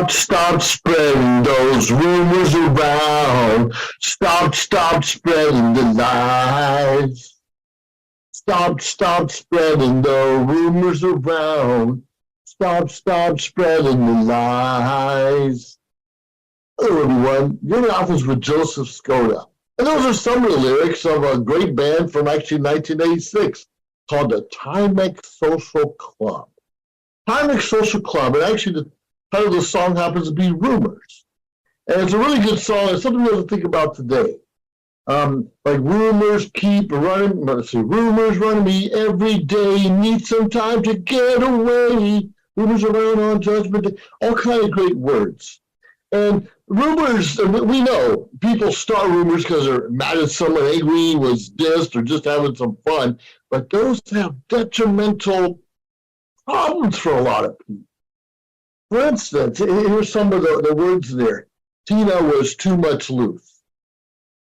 Stop spreading those rumors around. Stop spreading the lies. Stop spreading the rumors around. Stop spreading the lies. Hello, everyone. You're in the office with Joseph Skoda. And those are some of the lyrics of a great band from actually 1986 called the Timex Social Club. Timex Social Club, and actually the title of the song happens to be Rumors. And it's a really good song. It's something we have to think about today. Like rumors keep running, let's see, rumors run me every day, need some time to get away. Rumors around on Judgment Day, all kind of great words. And rumors, we know people start rumors because they're mad at someone, angry, was dissed, or just having some fun. But those have detrimental problems for a lot of people. For instance, here's some of the words there. Tina was too much loose.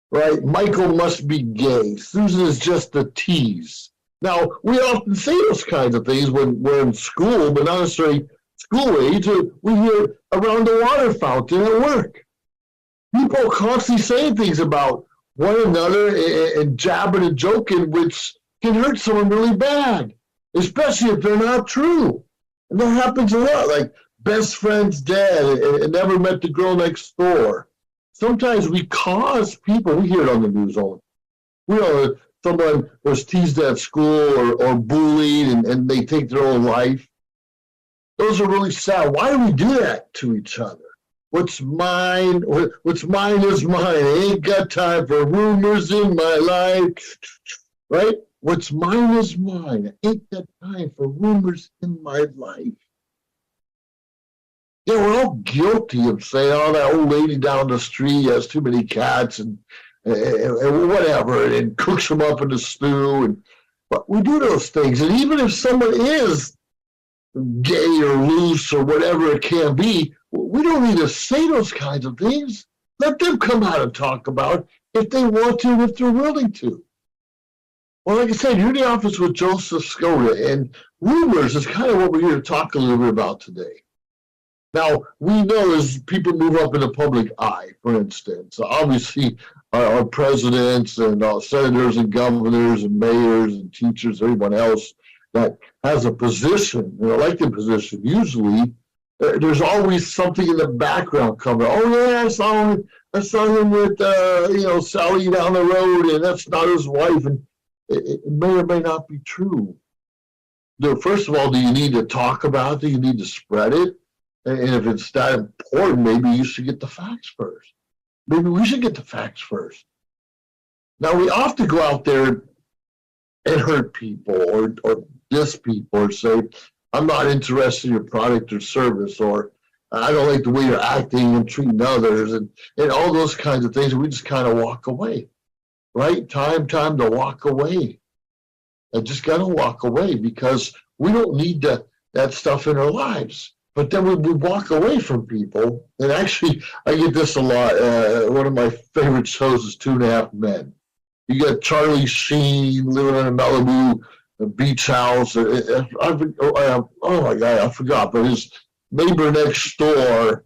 Right? Michael must be gay. Susan is just a tease. Now, we often say those kinds of things when we're in school, but not necessarily school age. We hear around the water fountain at work. People constantly saying things about one another and jabbing and joking, which can hurt someone really bad, especially if they're not true. And that happens a lot, like best friend's dead and never met the girl next door. Sometimes we cause people, we hear it on the news all the time. We know that someone was teased at school or bullied and they take their own life. Those are really sad. Why do we do that to each other? What's mine is mine. I ain't got time for rumors in my life. Right? What's mine is mine. I ain't got time for rumors in my life. Yeah, we're all guilty of saying, oh, that old lady down the street has too many cats and whatever, and cooks them up in the stew. But we do those things. And even if someone is gay or loose or whatever it can be, we don't need to say those kinds of things. Let them come out and talk about it if they want to, if they're willing to. Well, like I said, you're in the office with Joseph Skoda, and rumors is kind of what we're here to talk a little bit about today. Now, we know as people move up in the public eye, for instance, obviously our presidents and senators and governors and mayors and teachers, everyone else that has a position, an elected position, usually there's always something in the background coming. Oh, yeah, I saw him with, Sally down the road, and that's not his wife. And it may or may not be true. First of all, do you need to talk about it? Do you need to spread it? And if it's that important, maybe you should get the facts first. Maybe we should get the facts first. Now, we often go out there and hurt people or diss people or say, I'm not interested in your product or service, or I don't like the way you're acting and treating others, and all those kinds of things. We just kind of walk away, right? Time to walk away. I just got to walk away because we don't need that stuff in our lives. But then we walk away from people. And actually, I get this a lot. One of my favorite shows is 2.5 Men. You got Charlie Sheen living in a Malibu beach house. Oh my God, I forgot. But his neighbor next door,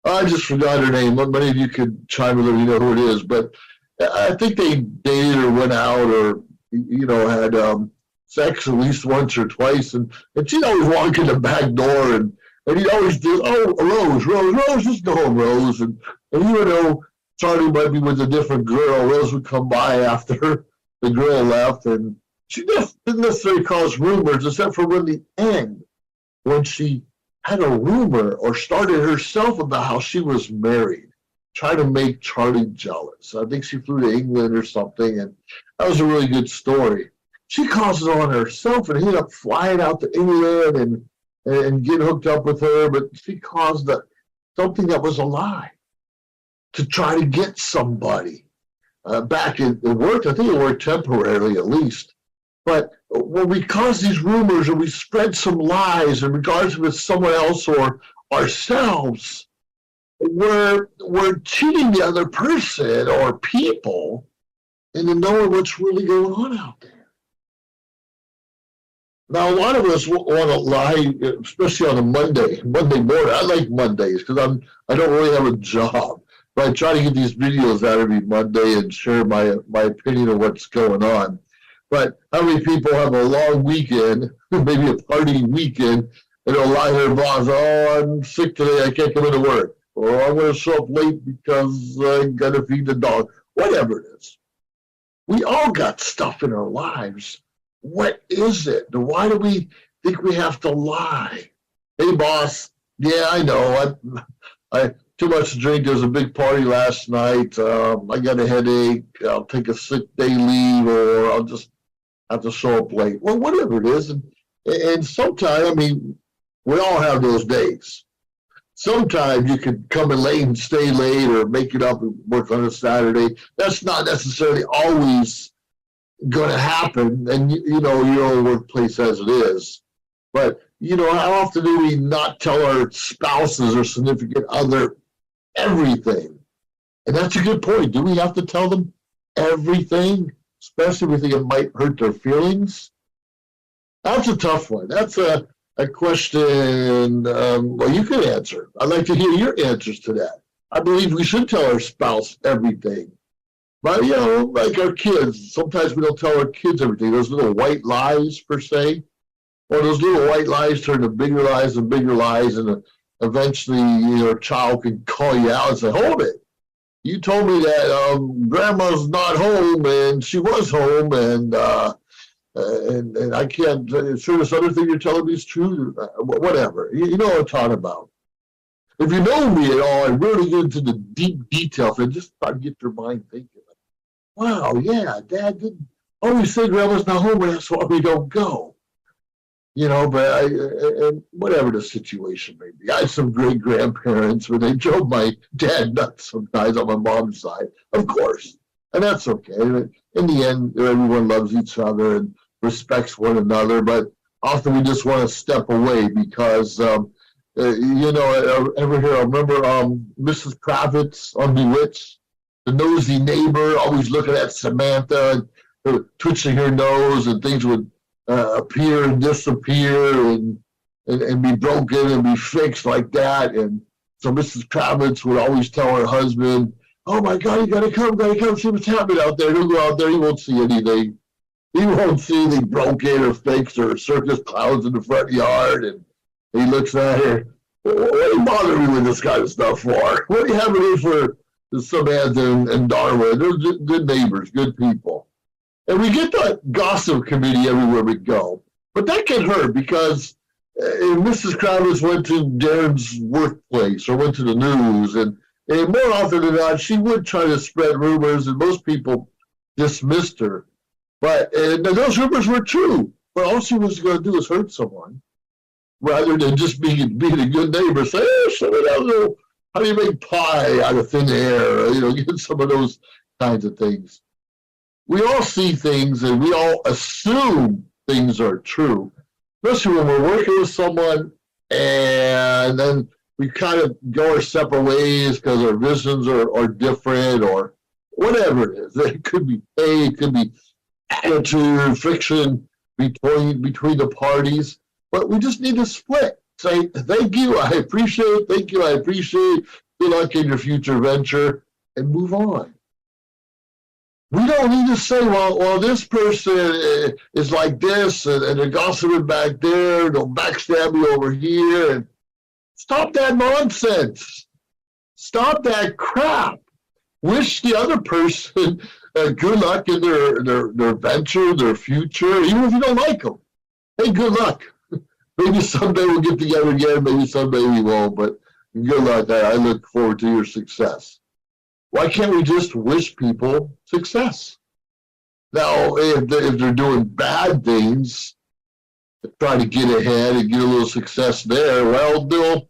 I just forgot her name. Many of you could chime in if you know who it is. But I think they dated or went out or, had sex at least once or twice. And she'd always walk in the back door and he'd always do, Rose, just go home, Rose. And even though Charlie might be with a different girl, Rose would come by after the girl left. And she didn't necessarily cause rumors, except for in the end, when she had a rumor or started herself about how she was married, trying to make Charlie jealous. I think she flew to England or something, and that was a really good story. She caused it on herself, and he ended up flying out to England and get hooked up with her, but she caused something that was a lie to try to get somebody. Back it worked. I think it worked temporarily at least. But when we cause these rumors and we spread some lies in regards to someone else or ourselves, we're cheating the other person or people into knowing what's really going on out there. Now, a lot of us want to lie, especially on a Monday morning. I like Mondays because I don't really have a job. But I try to get these videos out every Monday and share my opinion of what's going on. But how many people have a long weekend, maybe a party weekend, and they'll lie to their boss, oh, I'm sick today, I can't come into work. Or I'm going to show up late because I got to feed the dog. Whatever it is. We all got stuff in our lives. What is it? Why do we think we have to lie? Hey, boss. Yeah, I know. I too much to drink. There was a big party last night. I got a headache. I'll take a sick day leave, or I'll just have to show up late. Well, whatever it is. And sometimes, I mean, we all have those days. Sometimes you can come in late and stay late, or make it up and work on a Saturday. That's not necessarily always going to happen, and you know your own workplace as it is. But you know, how often do we not tell our spouses or significant other everything? And that's a good point. Do we have to tell them everything, especially if we think it might hurt their feelings? That's a tough one. That's a question. Well, you can answer. I'd like to hear your answers to that. I believe we should tell our spouse everything. But, you know, like our kids, sometimes we don't tell our kids everything. Those little white lies, per se, or those little white lies turn to bigger lies and bigger lies, and eventually your child can call you out and say, hold it. You told me that grandma's not home, and she was home, and I can't, sure this other thing you're telling me is true, whatever. You know what I'm talking about. If you know me at all, I really get into the deep details and just try to get your mind thinking. Wow, yeah, Dad didn't always say grandma's not home, and that's why we don't go. You know, but and whatever the situation may be. I had some great grandparents where they drove my dad nuts sometimes on my mom's side, of course. And that's okay. In the end, everyone loves each other and respects one another, but often we just want to step away because, you know, ever here, I remember Mrs. Kravitz on Bewitched, the nosy neighbor always looking at Samantha and twitching her nose, and things would appear and disappear and be broken and be fixed like that. And so Mrs. Kravitz would always tell her husband, oh my God, you gotta come see what's happening out there. He'll go out there, he won't see anything. He won't see anything broken or fixed or circus clowns in the front yard. And he looks at her, what are you bothering me with this kind of stuff for? What do you have to do for Samantha and Darwin? They're good neighbors, good people. And we get that gossip committee everywhere we go. But that can hurt because Mrs. Kravitz went to Darren's workplace or went to the news, and more often than not, she would try to spread rumors, and most people dismissed her. But those rumors were true. But all she was going to do was hurt someone, rather than just being a good neighbor. Say, oh, somebody else, how do you make pie out of thin air? You know, get some of those kinds of things. We all see things, and we all assume things are true, especially when we're working with someone, and then we kind of go our separate ways because our visions are different, or whatever it is. It could be pay, it could be attitude, friction between the parties, but we just need to split. Say, thank you, I appreciate it, thank you, I appreciate it, good luck in your future venture, and move on. We don't need to say, well, this person is like this, and they're gossiping back there, they'll backstab you over here, and stop that nonsense. Stop that crap. Wish the other person good luck in their venture, their future, even if you don't like them. Hey, good luck. Maybe someday we'll get together again, maybe someday we won't, but good luck. I look forward to your success. Why can't we just wish people success? Now, if they're doing bad things, try to get ahead and get a little success there, well, they'll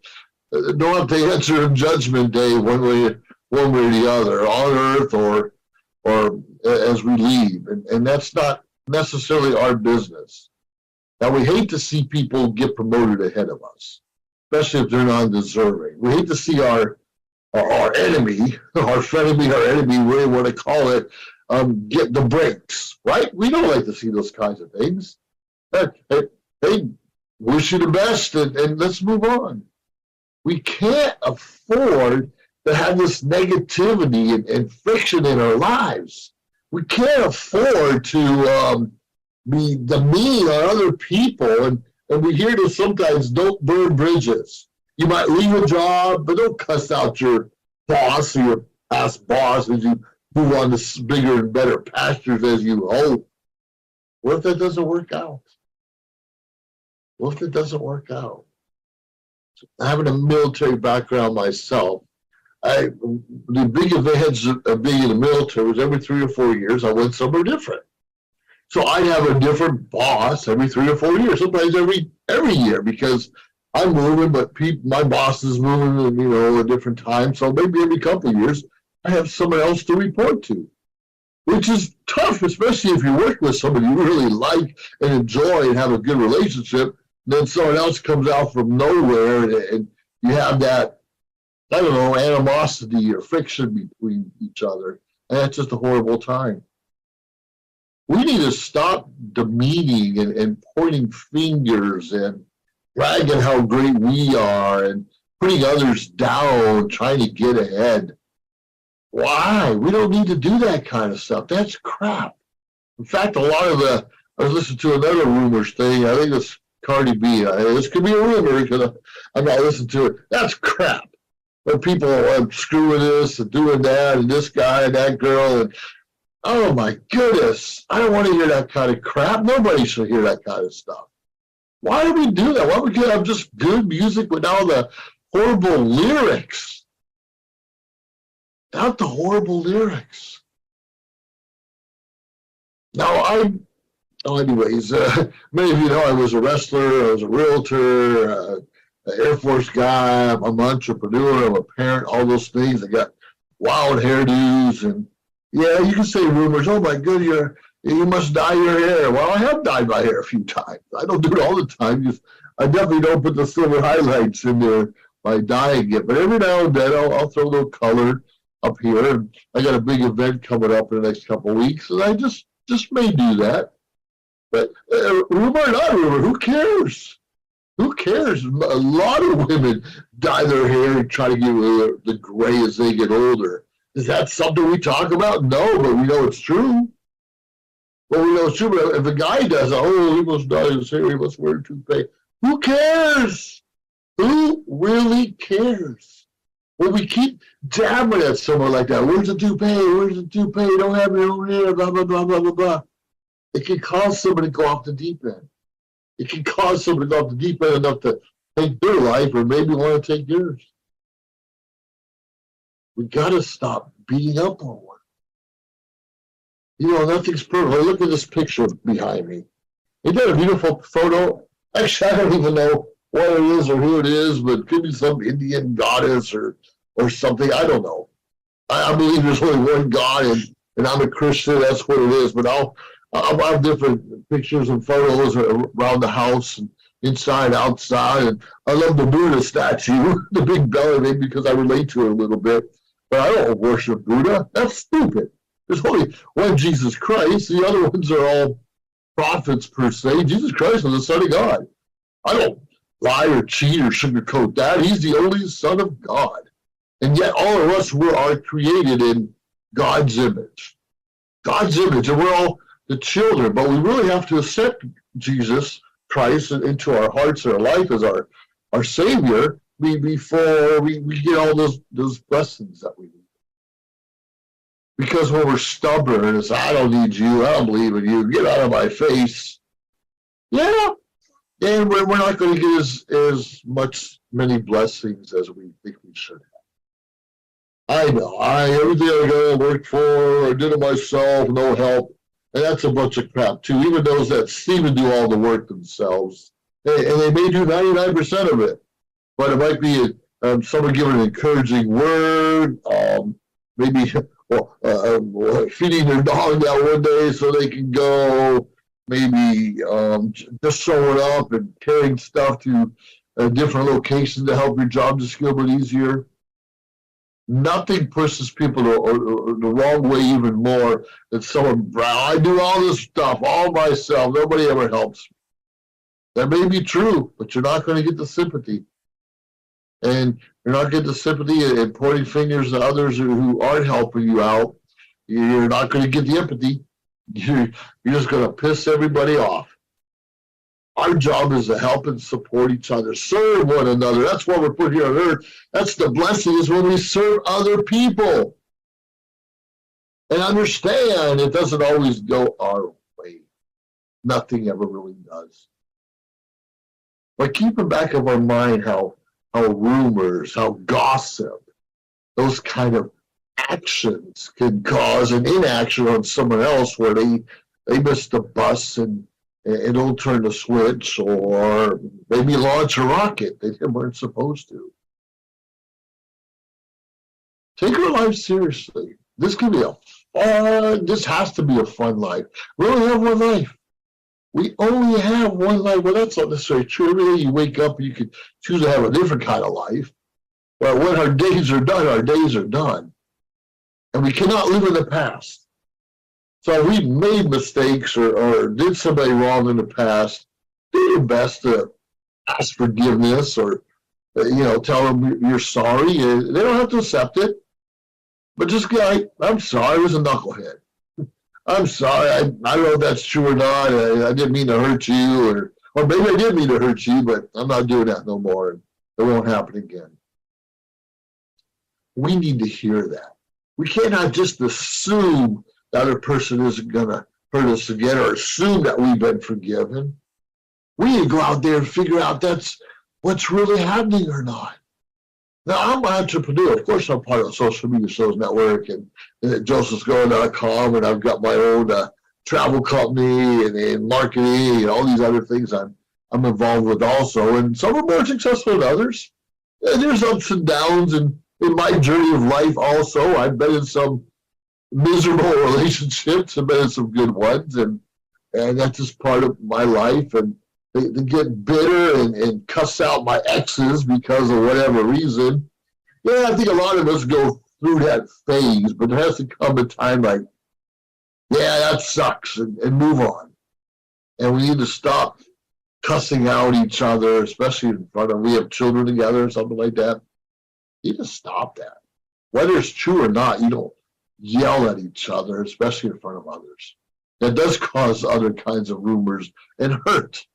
have to answer in Judgment Day one way or the other, on earth or as we leave. And that's not necessarily our business. Now, we hate to see people get promoted ahead of us, especially if they're not deserving. We hate to see our enemy, our frenemy, our enemy, whatever you want to call it, get the breaks, right? We don't like to see those kinds of things. hey, wish you the best and let's move on. We can't afford to have this negativity and friction in our lives. We can't afford to be demean on other people. And we hear this sometimes, don't burn bridges. You might leave a job, but don't cuss out your boss or your past boss as you move on to bigger and better pastures as you hope. What if that doesn't work out? What if it doesn't work out? Having a military background myself, the big events of being in the military was every 3 or 4 years I went somewhere different. So I'd have a different boss every 3 or 4 years, sometimes every year, because I'm moving, but my boss is moving, at different times. So maybe every couple of years I have someone else to report to, which is tough, especially if you work with somebody you really like and enjoy and have a good relationship. Then someone else comes out from nowhere and you have that, I don't know, animosity or friction between each other. And that's just a horrible time. We need to stop demeaning and pointing fingers and bragging how great we are and putting others down, trying to get ahead. Why? We don't need to do that kind of stuff. That's crap. In fact, I was listening to another rumors thing. I think it's Cardi B. This could be a rumor because I'm not listening to it. That's crap. But people are screwing this and doing that and this guy and that girl. And oh my goodness, I don't want to hear that kind of crap. Nobody should hear that kind of stuff. Why do we do that? Why would we have just good music without the horrible lyrics? Without the horrible lyrics. Now, anyways, many of you know I was a wrestler, I was a realtor, an Air Force guy, I'm an entrepreneur, I'm a parent, all those things. I got wild hairdos, and yeah, you can say rumors. Oh my goodness, you must dye your hair. Well, I have dyed my hair a few times. I don't do it all the time. I definitely don't put the silver highlights in there by dyeing it. But every now and then I'll throw a little color up here. And I got a big event coming up in the next couple of weeks, and I just may do that. But rumor or not rumor, who cares? Who cares? A lot of women dye their hair and try to get the gray as they get older. Is that something we talk about? No, but we know it's true. Well, we know it's true, but if a guy does it, he must dye his hair, he must wear a toupee. Who cares? Who really cares? When we keep jabbing at someone like that, where's the toupee? Where's the toupee? You don't have your own hair, blah, blah, blah, blah, blah, blah. It can cause somebody to go off the deep end. It can cause somebody to go off the deep end enough to take their life or maybe want to take yours. We got to stop beating up on one. Nothing's perfect. Look at this picture behind me. Isn't that a beautiful photo? Actually, I don't even know what it is or who it is, but it could be some Indian goddess or something. I don't know. I believe there's only one God, and I'm a Christian. That's what it is. But I'll have different pictures and photos around the house and inside, outside. And I love the Buddha statue, the big belly, maybe because I relate to it a little bit. But I don't worship Buddha. That's stupid. There's only one Jesus Christ. The other ones are all prophets per se. Jesus Christ is the Son of God. I don't lie or cheat or sugarcoat that. He's the only Son of God. And yet all of us are created in God's image. God's image. And we're all the children. But we really have to accept Jesus Christ into our hearts and our life as our Savior before we get all those blessings that we need. Because when we're stubborn, it's, I don't need you, I don't believe in you, get out of my face. Yeah, and we're not going to get as many blessings as we think we should have. I know, everything I go work for, I did it myself, no help, and that's a bunch of crap too. Even those that seem to do all the work themselves, and they may do 99% of it, but it might be someone giving an encouraging word, maybe feeding their dog that one day so they can go, maybe just showing up and carrying stuff to a different location to help your job just get a bit easier. Nothing pushes people the wrong way even more than someone, I do all this stuff all myself. Nobody ever helps me. That may be true, but you're not going to get the sympathy. And you're not getting the sympathy and pointing fingers at others who aren't helping you out. You're not going to get the empathy. You're just going to piss everybody off. Our job is to help and support each other, serve one another. That's what we're put here on earth. That's the blessing, is when we serve other people. And understand it doesn't always go our way. Nothing ever really does. But keep in back of our mind how rumors, how gossip, those kind of actions can cause an inaction on someone else where they miss the bus and don't turn the switch, or maybe launch a rocket they weren't supposed to. Take our life seriously. This can be this has to be a fun life. We only have one life. We only have one life. Well, that's not necessarily true. Every day you wake up, you could choose to have a different kind of life. But when our days are done, our days are done. And we cannot live in the past. So if we made mistakes or did somebody wrong in the past, do your best to ask forgiveness, or tell them you're sorry. They don't have to accept it. But just go, like, I'm sorry, I was a knucklehead. I'm sorry, I don't know if that's true or not. I didn't mean to hurt you, or maybe I did mean to hurt you, but I'm not doing that no more. It won't happen again. We need to hear that. We cannot just assume the other person isn't going to hurt us again, or assume that we've been forgiven. We need to go out there and figure out that's what's really happening or not. Now, I'm an entrepreneur. Of course, I'm part of the Social Media Sales Network and josephskoda.com, and I've got my own travel company and marketing and all these other things I'm involved with also. And some are more successful than others. And there's ups and downs in my journey of life also. I've been in some miserable relationships. I've been in some good ones, and that's just part of my life. And they get bitter and cuss out my exes because of whatever reason. Yeah, I think a lot of us go through that phase, but there has to come a time like, yeah, that sucks, and move on. And we need to stop cussing out each other, especially in front of, we have children together or something like that. You need to stop that. Whether it's true or not, you don't yell at each other, especially in front of others. That does cause other kinds of rumors and hurt.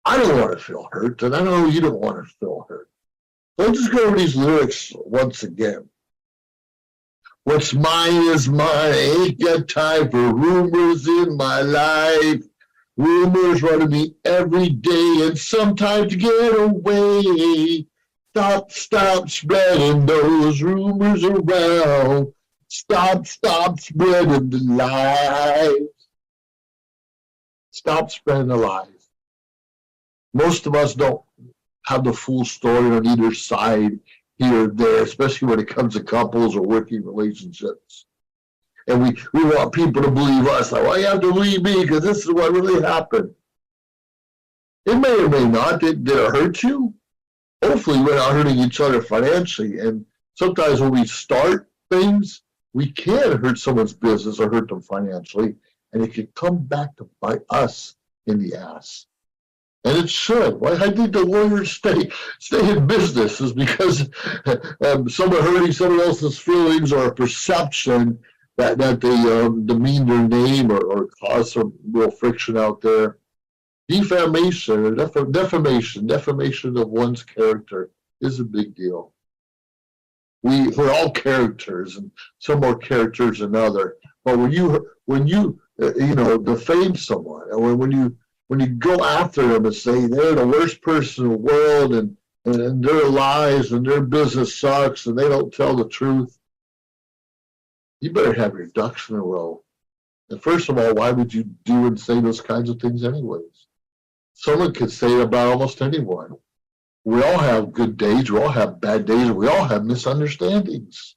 I don't want to feel hurt, and I know you don't want to feel hurt. So I'll just go over these lyrics once again. What's mine is mine. I ain't got time for rumors in my life. Rumors run me every day, and sometimes get away. Stop spreading those rumors around. Stop spreading the lies. Stop spreading the lies. Most of us don't have the full story on either side here or there, especially when it comes to couples or working relationships. And we want people to believe us. Like, well, you have to believe me because this is what really happened. It may or may not. Did it hurt you? Hopefully we're not hurting each other financially. And sometimes when we start things, we can hurt someone's business or hurt them financially. And it can come back to bite us in the ass. And it should. Why I think the lawyers stay in business is because someone hurting someone else's feelings or a perception that they demean their name or cause some real friction out there. Defamation or defamation of one's character is a big deal. We're all characters, and some more characters than other. But when you defame someone, or when you go after them and say they're the worst person in the world and their lies and their business sucks and they don't tell the truth, you better have your ducks in a row. And first of all, why would you do and say those kinds of things anyways? Someone could say it about almost anyone. We all have good days, we all have bad days, and we all have misunderstandings.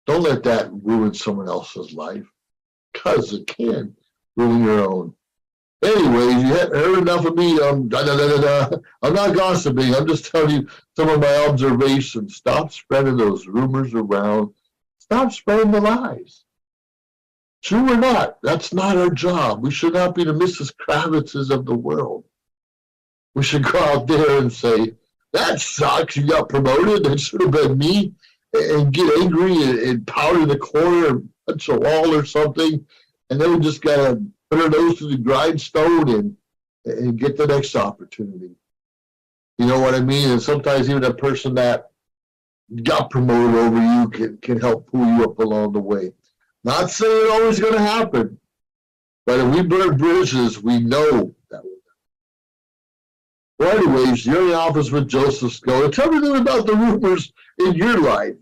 Don't let that ruin someone else's life, because it can ruin your own. Anyways, you heard enough of me. I'm not gossiping. I'm just telling you some of my observations. Stop spreading those rumors around. Stop spreading the lies. True or not, that's not our job. We should not be the Mrs. Kravitzes of the world. We should go out there and say, that sucks, you got promoted, that should have been me, and get angry and pout in the corner and punch a wall or something. And then we just got to put our nose to the grindstone and get the next opportunity. You know what I mean? And sometimes even a person that got promoted over you can help pull you up along the way. Not saying it's always going to happen, but if we burn bridges, we know that will. Well, anyways, you're in the office with Joseph Skoda. Tell me a little about the rumors in your life.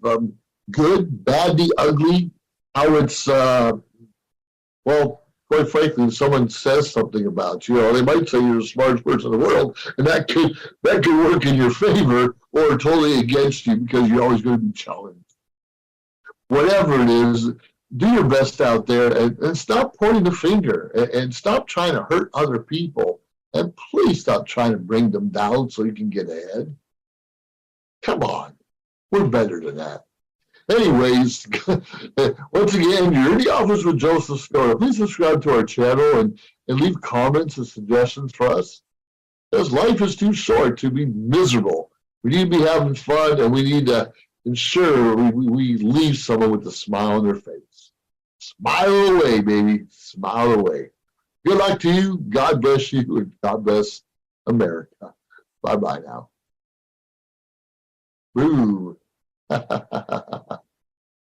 Good, bad, the ugly, how it's, well, quite frankly, if someone says something about you, they might say you're the smartest person in the world, and that could work in your favor or totally against you because you're always going to be challenged. Whatever it is, do your best out there and stop pointing the finger and stop trying to hurt other people. And please stop trying to bring them down so you can get ahead. Come on. We're better than that. Anyways, once again, you're in the office with Joseph Skoda. Please subscribe to our channel and leave comments and suggestions for us. Because life is too short to be miserable. We need to be having fun, and we need to ensure we leave someone with a smile on their face. Smile away, baby. Smile away. Good luck to you. God bless you, and God bless America. Bye-bye now. Ooh.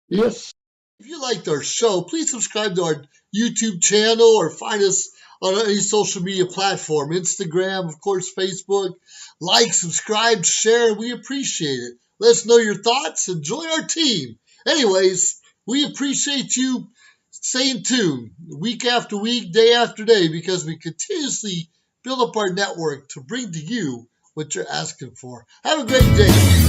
Yes. If you liked our show, please subscribe to our YouTube channel or find us on any social media platform. Instagram, of course, Facebook. Like, subscribe, share. We appreciate it. Let us know your thoughts and join our team. Anyways, we appreciate you staying tuned week after week, day after day, because we continuously build up our network to bring to you what you're asking for. Have a great day.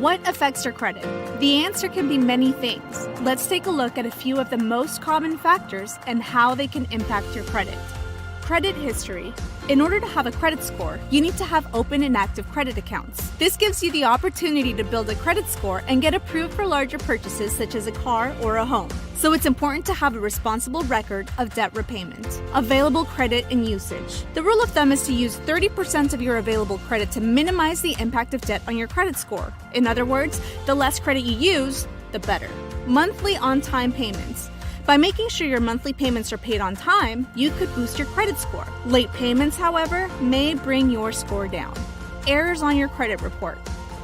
What affects your credit? The answer can be many things. Let's take a look at a few of the most common factors and how they can impact your credit. Credit history. In order to have a credit score, you need to have open and active credit accounts. This gives you the opportunity to build a credit score and get approved for larger purchases such as a car or a home. So it's important to have a responsible record of debt repayment. Available credit and usage. The rule of thumb is to use 30% of your available credit to minimize the impact of debt on your credit score. In other words, the less credit you use, the better. Monthly on-time payments. By making sure your monthly payments are paid on time, you could boost your credit score. Late payments, however, may bring your score down. Errors on your credit report.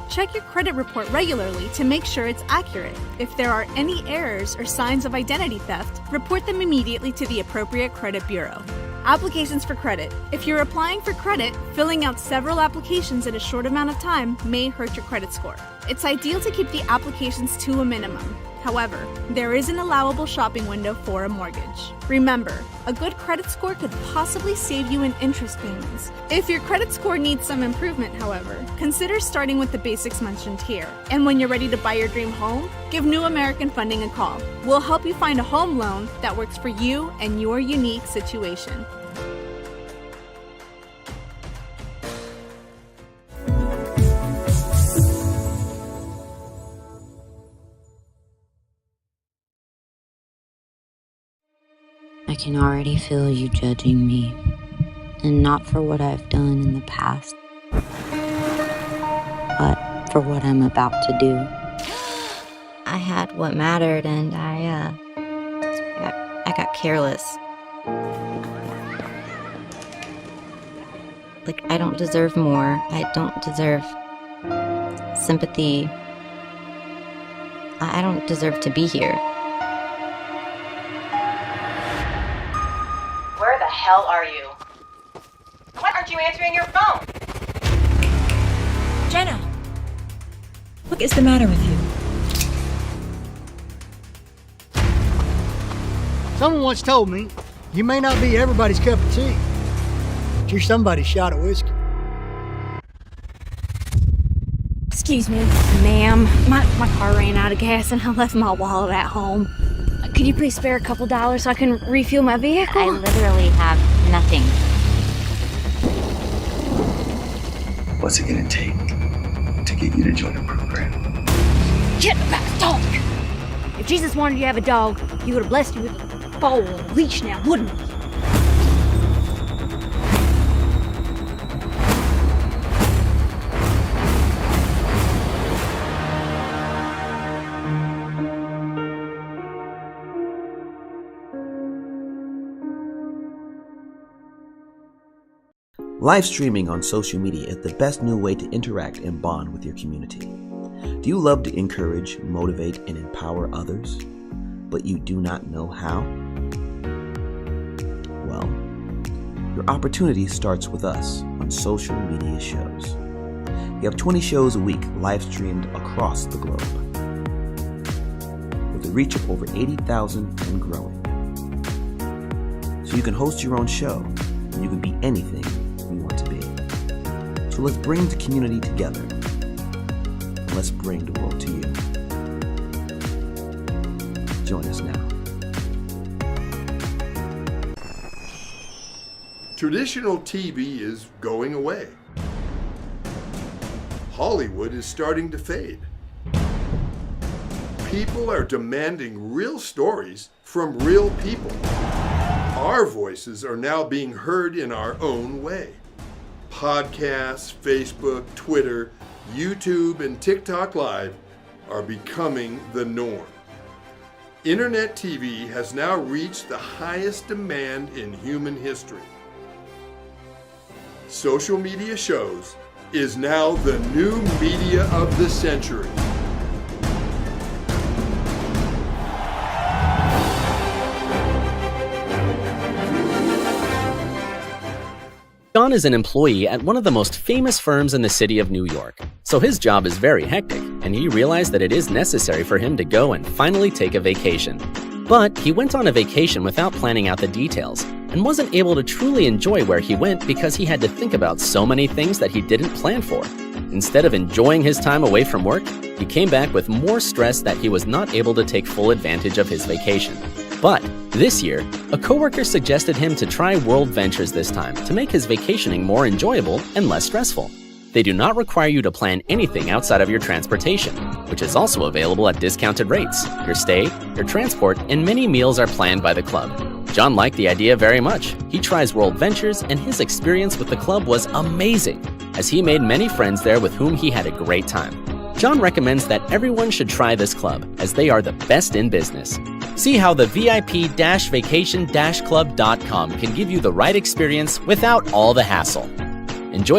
Check your credit report regularly to make sure it's accurate. If there are any errors or signs of identity theft, report them immediately to the appropriate credit bureau. Applications for credit. If you're applying for credit, filling out several applications in a short amount of time may hurt your credit score. It's ideal to keep the applications to a minimum. However, there is an allowable shopping window for a mortgage. Remember, a good credit score could possibly save you in interest payments. If your credit score needs some improvement, however, consider starting with the basics mentioned here. And when you're ready to buy your dream home, give New American Funding a call. We'll help you find a home loan that works for you and your unique situation. I can already feel you judging me, and not for what I've done in the past, but for what I'm about to do. I had what mattered, and I got careless. Like, I don't deserve more. I don't deserve sympathy. I don't deserve to be here. Where the hell are you? Why aren't you answering your phone? Jenna! What is the matter with you? Someone once told me, you may not be everybody's cup of tea, but you're somebody's shot of whiskey. Excuse me, ma'am. My car ran out of gas and I left my wallet at home. Could you please spare a couple dollars so I can refuel my vehicle? I literally have nothing. What's it gonna take to get you to join the program? Get back, dog! If Jesus wanted you to have a dog, he would have blessed you with a bowl and a leash now, wouldn't he? Live streaming on social media is the best new way to interact and bond with your community. Do you love to encourage, motivate, and empower others, but you do not know how? Well, your opportunity starts with us on social media shows. We have 20 shows a week live streamed across the globe, with a reach of over 80,000 and growing. So you can host your own show, and you can be anything you want to be. So let's bring the community together, and let's bring the world to you. Join us now. Traditional TV is going away. Hollywood is starting to fade. People are demanding real stories from real people. Our voices are now being heard in our own way. Podcasts, Facebook, Twitter, YouTube, and TikTok Live are becoming the norm. Internet TV has now reached the highest demand in human history. Social media shows is now the new media of the century. John is an employee at one of the most famous firms in the city of New York, so his job is very hectic, and he realized that it is necessary for him to go and finally take a vacation. But he went on a vacation without planning out the details, and wasn't able to truly enjoy where he went because he had to think about so many things that he didn't plan for. Instead of enjoying his time away from work, he came back with more stress that he was not able to take full advantage of his vacation. But this year, a coworker suggested him to try World Ventures this time to make his vacationing more enjoyable and less stressful. They do not require you to plan anything outside of your transportation, which is also available at discounted rates. Your stay, your transport, and many meals are planned by the club. John liked the idea very much. He tries World Ventures, and his experience with the club was amazing, as he made many friends there with whom he had a great time. John recommends that everyone should try this club, as they are the best in business. See how the VIP-vacation-club.com can give you the right experience without all the hassle.